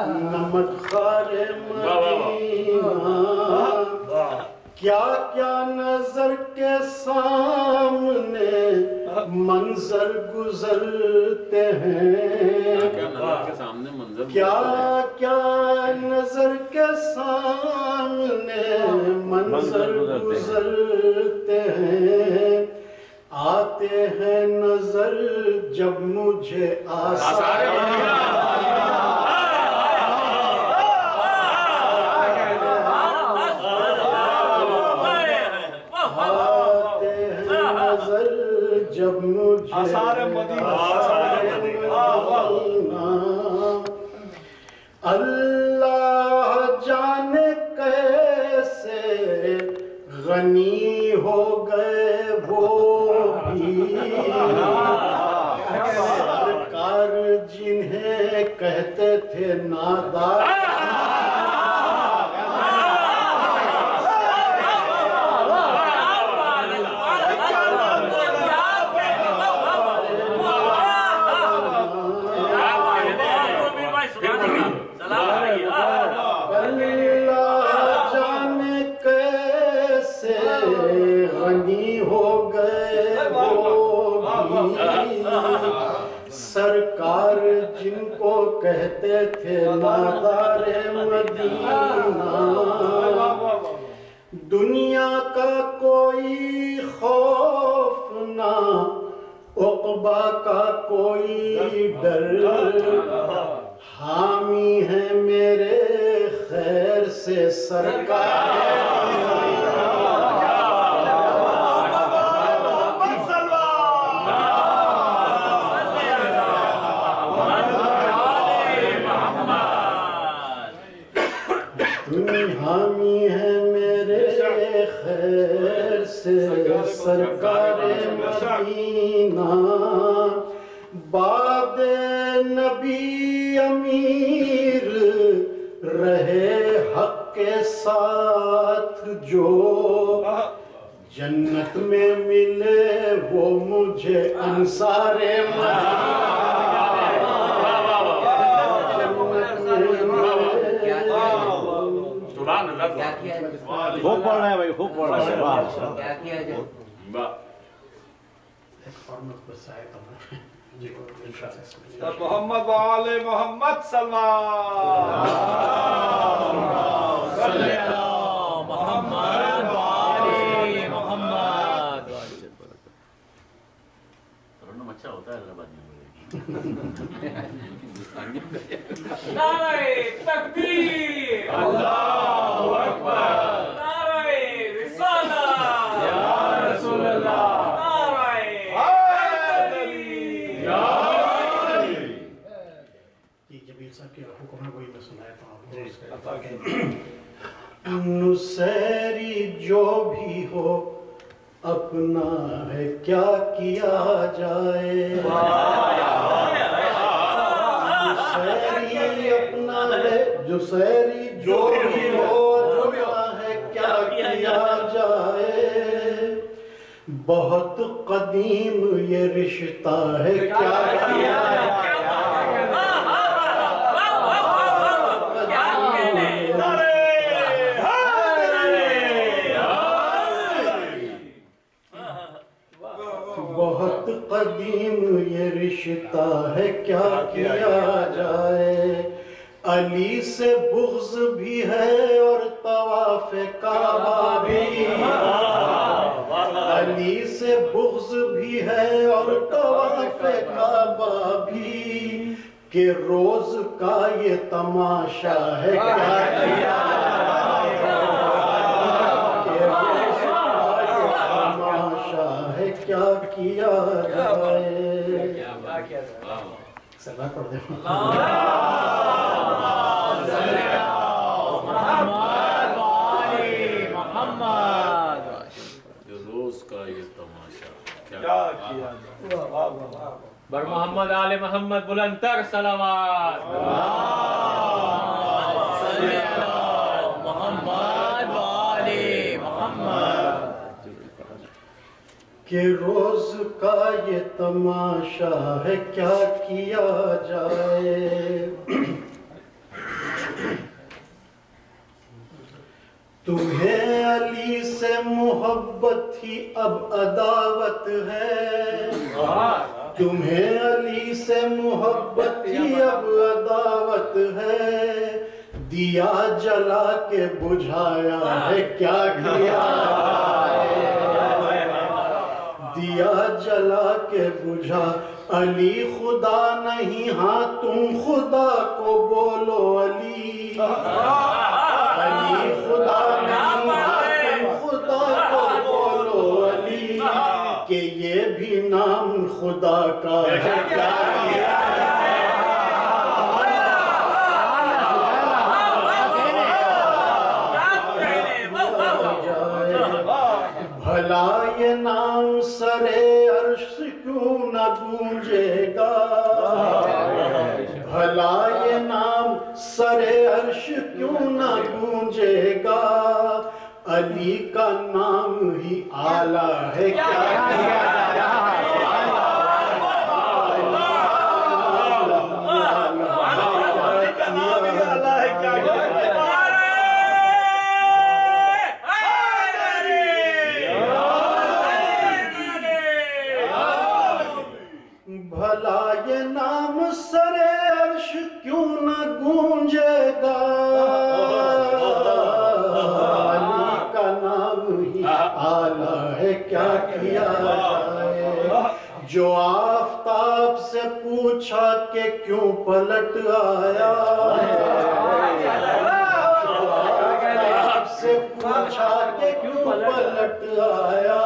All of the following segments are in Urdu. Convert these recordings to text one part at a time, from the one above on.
نمک خار مدینہ کیا کیا نظر کے سامنے منظر گزرتے ہیں کیا کیا نظر کے سامنے منظر گزرتے ہیں آتے ہیں نظر جب مجھے آثار جب مجھے آثار مدینہ اللہ جانے کیسے غنی ہو گئے وہ بھی سرکار جنہیں کہتے تھے نادار سرکار جن کو کہتے تھے نادار مدینہ دنیا کا کوئی خوف نہ عقبہ کا کوئی ڈر حامی ہے میرے خیر سے سرکار حامی ہے میرے خیر سے سرکار مدینہ بعد نبی امیر رہے حق کے ساتھ جو جنت میں ملے وہ مجھے انصار خوب پڑھ رہے ہیں بھائی خوب پڑھ رہے ہیں کیا کیا جائے محمد وآل محمد محمد وآل محمد ترنم اچھا ہوتا ہے حیدرآباد میں نعرہ تکبیر اللہ اکبر نعرہ رسالت یا رسول اللہ نعرہ حیدری یا علی یہ جبیل صاحب کے حکم ہے وہی میں سنایا تھا نصیری جو بھی ہو اپنا ہے کیا کیا جائے نصیری اپنا ہے جسیری جو بھی ہو اپنا ہے کیا کیا جائے بہت قدیم یہ رشتہ ہے کیا کیا بہت قدیم یہ رشتہ ہے کیا کیا جائے علی سے بغض بھی ہے اور طواف کعبہ بھی علی سے بغض بھی ہے اور طواف کعبہ بھی کہ روز کا یہ تماشا ہے کیا کیا کیا کیا جائے سلام پڑھ دیں محمد وآل محمد جو روز کا یہ تماشا کیا کیا بر محمد آل محمد بلندتر صلوات محمد وآل محمد کہ روز کا یہ تماشا ہے کیا کیا جائے محبت ہی اب عداوت ہے، تمہیں علی سے محبت ہی اب عداوت ہے، دیا جلا کے بجھایا ہے کیا کیا ہے، دیا جلا کے بجھا علی خدا نہیں ہاں تم خدا کو بولو علی، علی خدا نہیں ہاں تم خدا کو بولو علی، کہ یہ بھی نام خدا کا ہے کیا کیا بھلا یہ نام سر عرش کیوں نہ گونجے گا، بھلا یہ نام سر عرش کیوں نہ گونجے گا، علی کا نام ہی اعلیٰ ہے کیا کیا بھلا یہ نام سر عرش کیوں نہ گونجے گا، علی کا نام ہی اعلیٰ ہے کیا کیا جائے، جو آفتاب سے پوچھا کہ کیوں پلٹ آیا، جو آفتاب سے پوچھا کہ کیوں پلٹ آیا،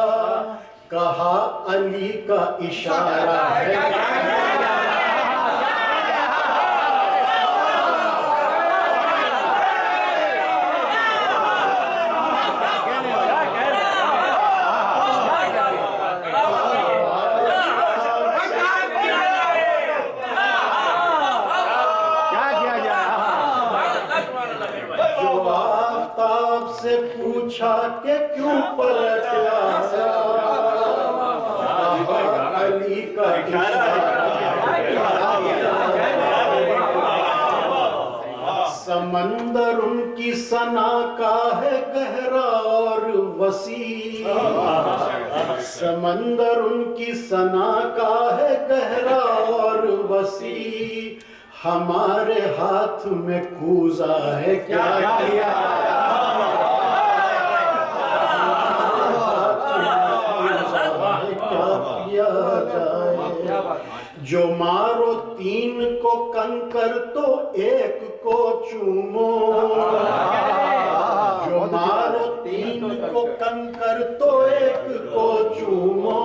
کہا علی کا اشارہ ہے جو آفتاب سے پوچھا کہ کیوں پلٹ آیا، علی کا سمندر ان کی ثنا کا ہے گہرا اور وسیع، سمندر ان کی ثنا کا ہے گہرا اور وسیع، ہمارے ہاتھ میں کوزہ ہے کیا کیا جو مارو تین کو کنکر تو ایک کو چومو، جو مارو تین کو کنکر تو ایک کو چومو،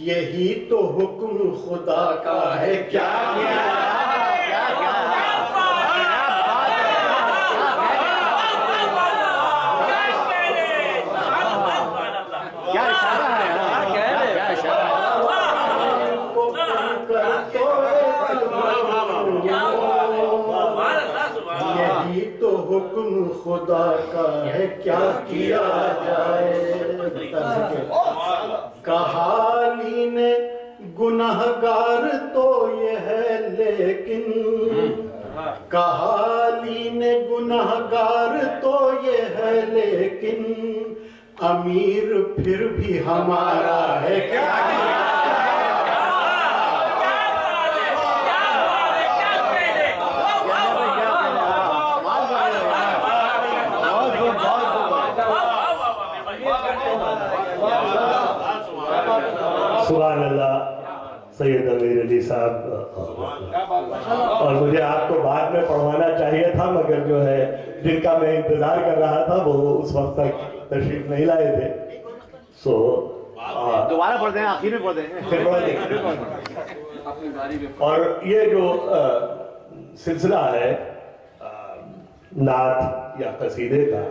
یہی تو حکم خدا کا ہے کیا کیا یہی تو حکم خدا کا ہے کیا کیا جائے، کہا علی نے گنہگار تو یہ ہے لیکن، کہا علی نے گنہگار تو یہ ہے لیکن، امیر پھر بھی ہمارا ہے کیا کیا سبحان اللہ سید امیر علی صاحب، اور مجھے آپ کو بعد میں پڑھوانا چاہیے تھا مگر جو ہے جن کا میں انتظار کر رہا تھا وہ اس وقت تک تشریف نہیں لائے تھے، سو دوبارہ پڑھتے ہیں، آخر میں پڑھتے ہیں پھر پڑھتے ہیں۔ اور یہ جو سلسلہ ہے نعت یا قصیدے کا،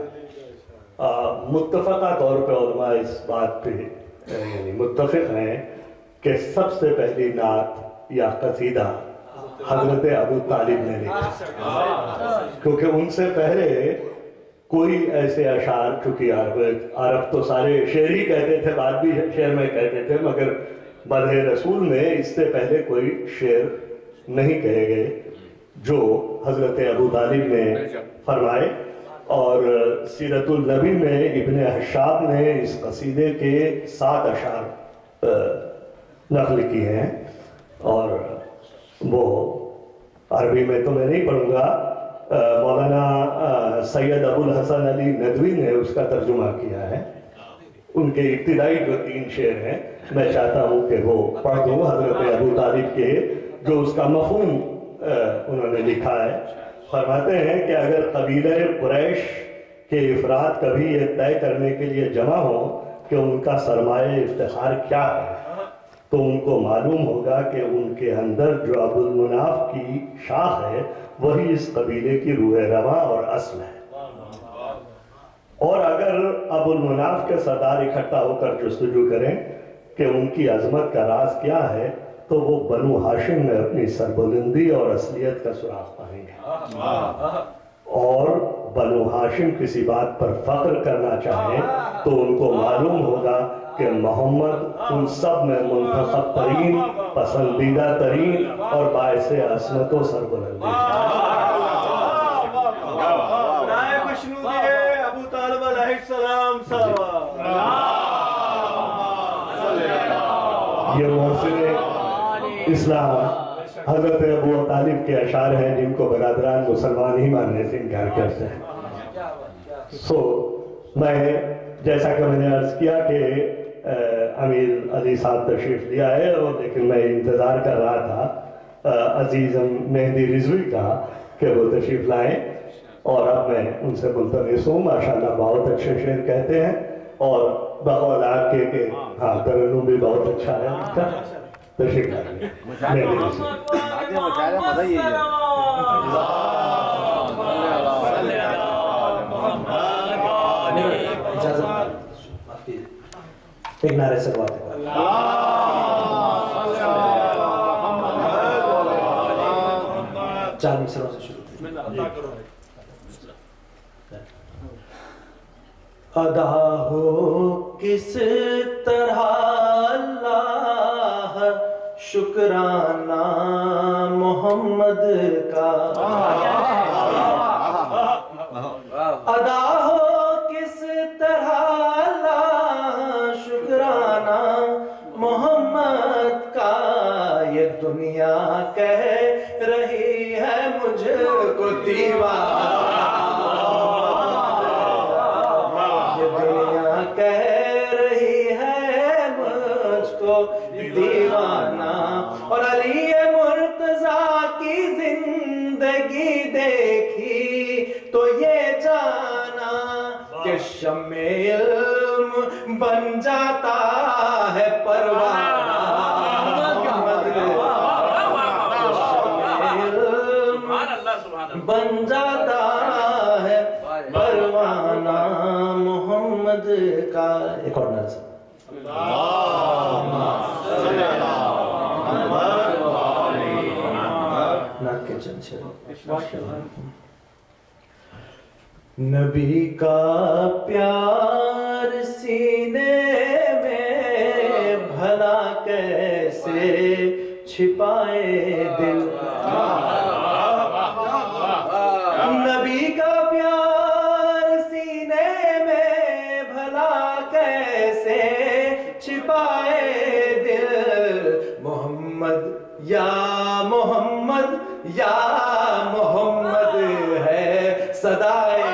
متفقہ طور پہ علماء اس بات پہ یعنی متفق ہیں کہ سب سے پہلی نعت یا قصیدہ حضرت ابو طالب نے لکھا، کیونکہ ان سے پہلے کوئی ایسے اشعار، چونکہ عرب تو سارے شعر ہی کہتے تھے، بعد بھی شعر میں کہتے تھے، مگر مدح رسول میں اس سے پہلے کوئی شعر نہیں کہے گئے جو حضرت ابو طالب نے فرمائے، اور سیرت النبی میں ابن حشاب نے اس قصیدے کے 7 اشعار نقل کیے ہیں، اور وہ عربی میں تو میں نہیں پڑھوں گا، مولانا سید ابو الحسن علی ندوی نے اس کا ترجمہ کیا ہے۔ ان کے ابتدائی جو 3 شعر ہیں میں چاہتا ہوں کہ وہ پڑھ دوں، حضرت ابو طالب کے جو اس کا مفہوم انہوں نے لکھا ہے۔ فرماتے ہیں کہ اگر قبیلہ قریش کے افراد کبھی یہ طے کرنے کے لیے جمع ہوں کہ ان کا سرمایہ افتخار کیا ہے، تو ان کو معلوم ہوگا کہ ان کے اندر جو ابو المناف کی شاخ ہے وہی اس قبیلے کی روح رواں اور اصل ہے۔ اور اگر ابو المناف کے سردار اکٹھا ہو کر جستجو کریں کہ ان کی عظمت کا راز کیا ہے، تو وہ بنو ہاشم میں اپنی سربلندی اور اصلیت کا سراغ پائیں گے، اور بنو ہاشم کسی بات پر فخر کرنا چاہیں تو ان کو معلوم ہوگا کہ محمد ان سب میں منتخب ترین، پسندیدہ ترین اور باعث عصمت و سربلندی نائے مشنو دیئے ابو طالب علیہ السلام صلوات۔ یہ محسن اسلام حضرت ابو طالب کے اشعار ہیں جن کو برادران مسلمان ہی ماننے سے انکار کرتے ہیں۔ میں جیسا کہ میں نے عرض کیا کہ امیر علی صاحب تشریف لیا ہے، اور لیکن میں انتظار کر رہا تھا عزیز مہدی رضوی کا کہ وہ تشریف لائیں، اور اب میں ان سے ملتمس ہوں۔ ماشاءاللہ بہت اچھے شعر کہتے ہیں، اور بقول آپ کے کہ ہاں ترنم بھی بہت اچھا ہے ان کا۔ تشریف لائیں مہدی رضوی۔ ایک نعرے سے بات ہے، چار مصروں سے شروع۔ ادا ہو کس طرح اللہ شکرانہ محمد کا، ادا ہو کس طرح اللہ شکرانہ محمد کا، یہ دنیا کہہ رہی ہے مجھ کو دیوانہ، یہ دنیا کہہ رہی ہے مجھ کو دیوانہ، اور علی مرتضیٰ کی زندگی دیکھی تو یہ جانا کہ شمع علم بن جاتا ہے پروانہ، بن جاتا ہے پروانہ محمد کا۔ ایک اور نعرہ ناک کے چند شعر۔ نبی کا پیار سینے میں بھلا کیسے چھپائے دل، نبی کا پیار سینے میں بھلا کیسے چھپائے دل، محمد یا محمد یا محمد ہے صدائے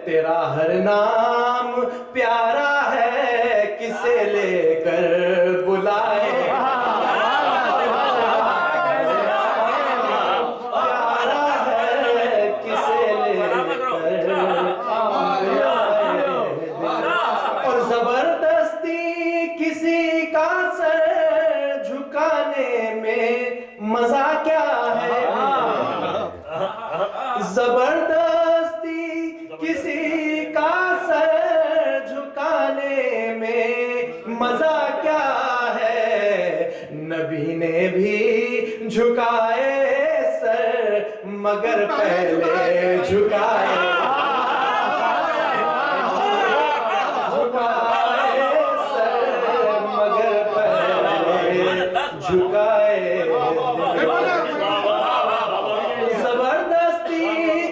تیرا ہر نام پیارا ہے مزہ کیا ہے نبی نے بھی جھکائے سر مگر پہلے جھکائے سر مگر پہلے جھکائے زبردستی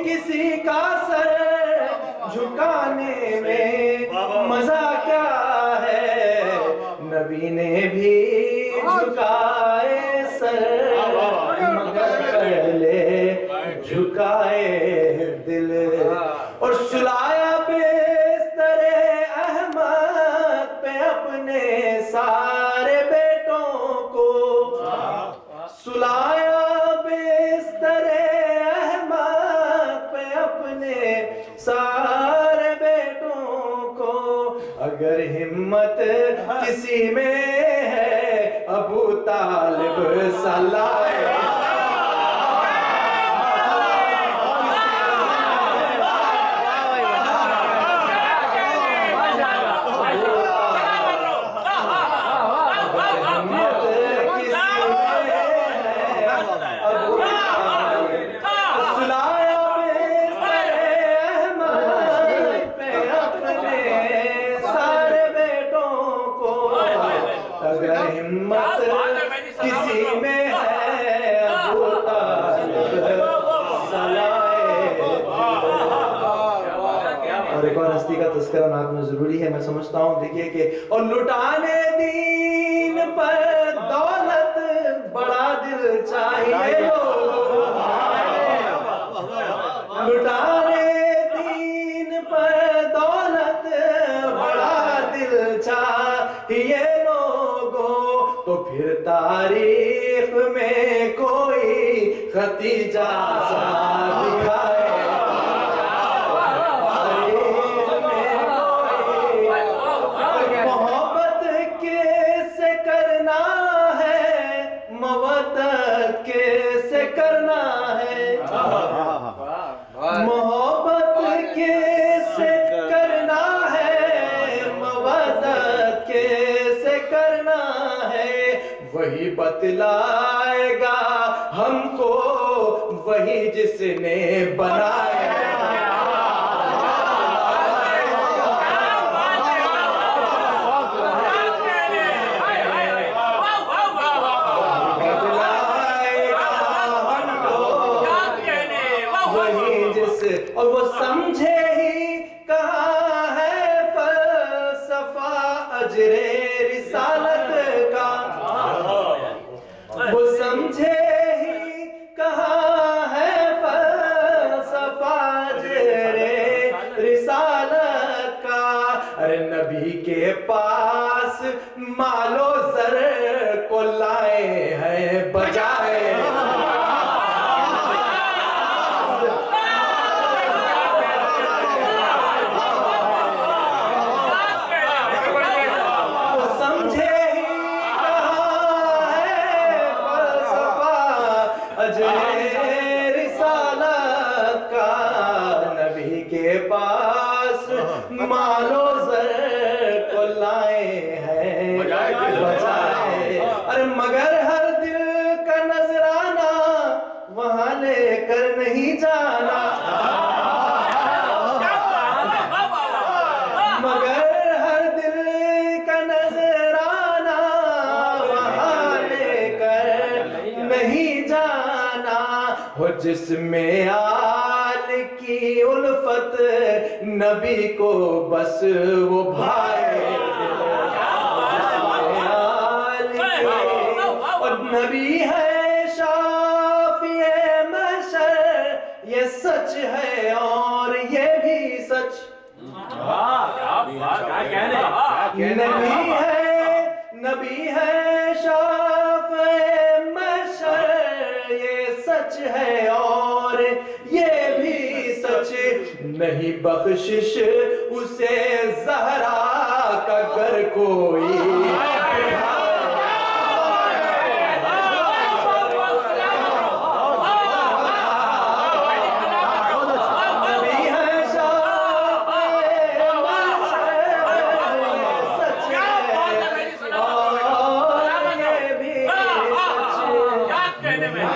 کسی کا سر جھکانے میں مزہ کیا ہے نبی نے بھی جھکائے سر مگر پہلے جھکائے دل اور سلایا بستر احمد پہ اپنے سارے بیٹوں کو سلایا بستر احمد پہ اپنے سارے بیٹوں کو اگر ہمت کسی میں ہے ابو طالب سلائے کسی میں ہے ابو طالب سلائے اور ایک اور ہستی کا تذکرہ نعت میں ضروری ہے میں سمجھتا ہوں دیکھیے کہ اور لٹانے دین پر دولت بڑا دل چاہیے لٹانے دین پر دولت بڑا دل چاہیے تو پھر تاریخ میں کوئی ختیجہ سا دکھائے محبت کیسے کرنا ہے مودت کیسے کرنا ہے محبت کیسے کرنا ہے مودت کیسے کرنا ہے وہی بتلائے گا ہم کو وہی جس نے بنایا اور وہ سمجھے ہی کہاں ہے فلسفہ اجر رسالت کا وہ سمجھے ہی کہاں ہے فلسفہ اجر رسالت کا ارے نبی کے پاس مال و زر کو لائے ہیں بجائے رسالت کا نبی کے پاس مال و زر کو لائے ہیں بجائے ارے مگر ہر دل کا نذرانہ وہاں لے کر نہیں جانا مگر ہر دل کا نذرانہ وہاں لے کر نہیں جانا ہو جس میں آل کی الفت نبی کو بس وہ بھائے اور نبی ہے شافی محشر یہ سچ ہے اور یہ بھی سچ نبی ہے شافی محشر یہ سچ ہے اور یہ بھی سچ نہیں بخشش اسے زہرا کا گر کوئی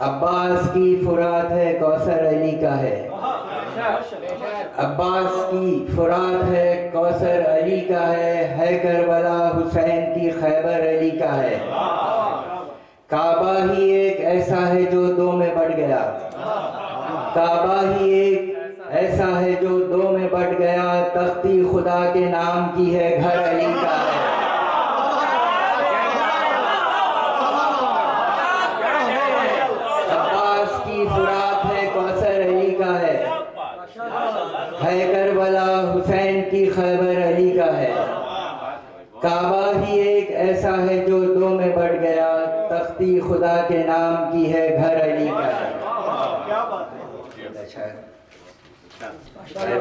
عباس کی فرات ہے کوثر علی کا ہے، عباس کی فرات ہے کوثر علی کا ہے کربلا حسین کی خیبر علی کا ہے۔ کعبہ ہی ایک ایسا ہے جو دو میں بٹ گیا، کعبہ ہی ایک ایسا ہے جو دو میں بٹ گیا، تختی خدا کے نام کی ہے گھر علی کا ہے۔ عباس کی فرات ہے کوثر علی کا ہے کربلا حسین کی خیبر علی کا ہے۔ کعبہ ہی ایک ایسا ہے جو دو میں بٹ گیا، تختی خدا کے نام کی ہے گھر علی کا ہے۔ اچھا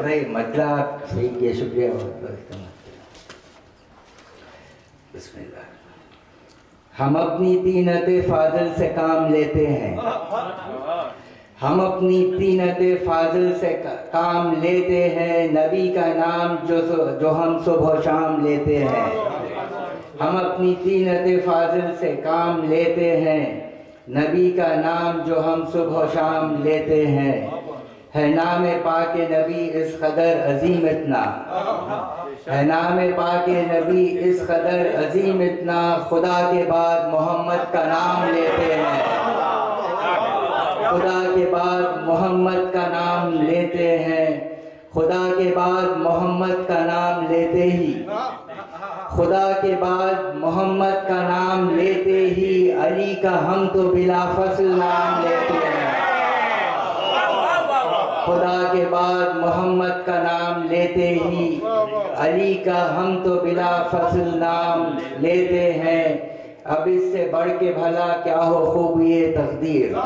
بھائی مطلب آپ صحیح کیے، شکریہ بہت بہت۔ بسم اللہ۔ ہم اپنی طینت فاضل سے کام لیتے ہیں، ہم اپنی طینت فاضل سے کام لیتے ہیں، نبی کا نام جو ہم صبح و شام لیتے ہیں۔ ہم اپنی طینت فاضل سے کام لیتے ہیں، نبی کا نام جو ہم صبح و شام لیتے ہیں۔ ہے نام پاک نبی اس قدر عظیم اتنا، ہے نام پاک نبی اس قدر عظیم اتنا، خدا کے بعد محمد کا نام لیتے ہیں، خدا کے بعد محمد کا نام لیتے ہیں، خدا کے بعد محمد کا نام لیتے ہی، خدا کے بعد محمد کا نام لیتے ہی، علی کا ہم تو بلا فصل نام لیتے ہیں، خدا کے بعد محمد کا نام لیتے ہی، علی کا ہم تو بلا فصل نام لیتے ہیں۔ اب اس سے بڑھ کے بھلا کیا ہو خوبی تقدیر،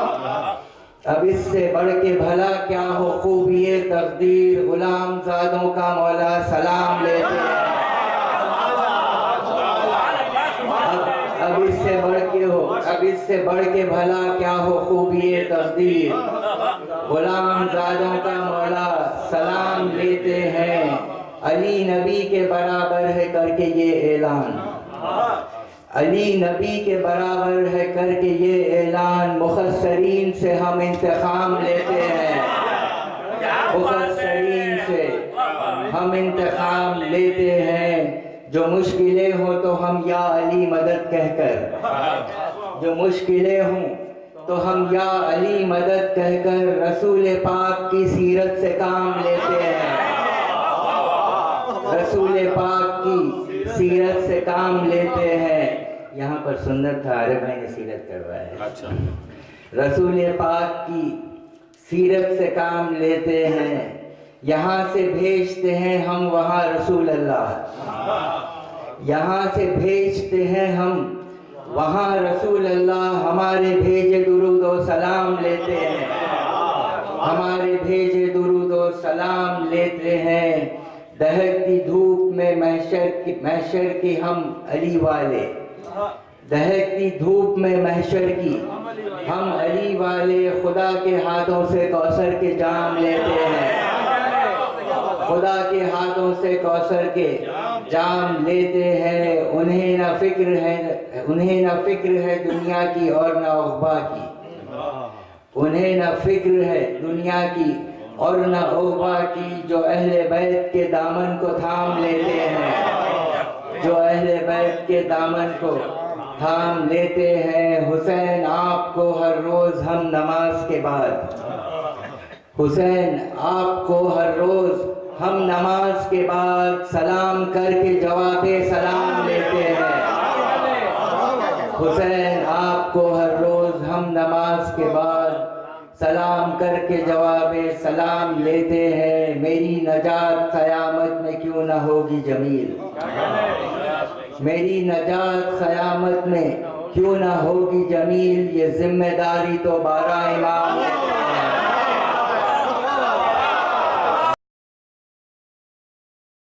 اب اس سے بڑھ کے بھلا کیا ہو خوبی تقدیر، غلام زادوں کا مولا سلام لیتے ہیں۔ اب اس سے بڑھ کے بھلا کیا ہو خوبی تقدیر، غلام زادوں کا مولا سلام لیتے ہیں۔ علی نبی کے برابر ہے کر کے یہ اعلان، علی نبی کے برابر ہے کر کے یہ اعلان، مخصرین سے ہم انتقام لیتے ہیں، مخصرین سے ہم انتقام لیتے ہیں۔ جو مشکلیں ہوں تو ہم یا علی مدد کہہ کر، جو مشکلیں ہوں تو ہم یا علی مدد کہہ کر رسول پاک کی سیرت سے کام لیتے ہیں، رسول پاک کی سیرت سے کام لیتے ہیں۔ یہاں پر سنت تھا، عارف بھائی نے سیرت کروایا ہے۔ رسول پاک کی سیرت سے کام لیتے ہیں، یہاں سے بھیجتے ہیں ہم وہاں رسول اللہ، یہاں سے بھیجتے ہیں ہم وہاں رسول اللہ، ہمارے بھیجے درود و سلام لیتے ہیں، ہمارے بھیجے درود و سلام لیتے ہیں۔ دہکتی دھوپ میں محشر کی ہم علی والے، دہکتی دھوپ میں محشر کی ہم علی والے، خدا کے ہاتھوں سے کوثر کے جام لیتے ہیں، خدا کے ہاتھوں سے کوثر کے جام لیتے ہیں۔ انہیں نہ فکر ہے دنیا کی اور نہ عقبا کی، انہیں نہ فکر ہے دنیا کی اور نہ عقبا کی، جو اہل بیت کے دامن کو تھام لیتے ہیں، جو اہل بیت کے دامن کو تھام لیتے ہیں۔ حسین آپ کو ہر روز ہم نماز کے بعد، حسین آپ کو ہر روز ہم نماز کے بعد سلام کر کے جواب سلام لیتے ہیں، حسین آپ کو ہر روز ہم نماز کے بعد سلام کر کے جواب سلام لیتے ہیں۔ میری نجات قیامت میں کیوں نہ ہوگی جمیل، میری نجات قیامت میں کیوں نہ ہوگی جمیل، یہ ذمہ داری تو 12 امام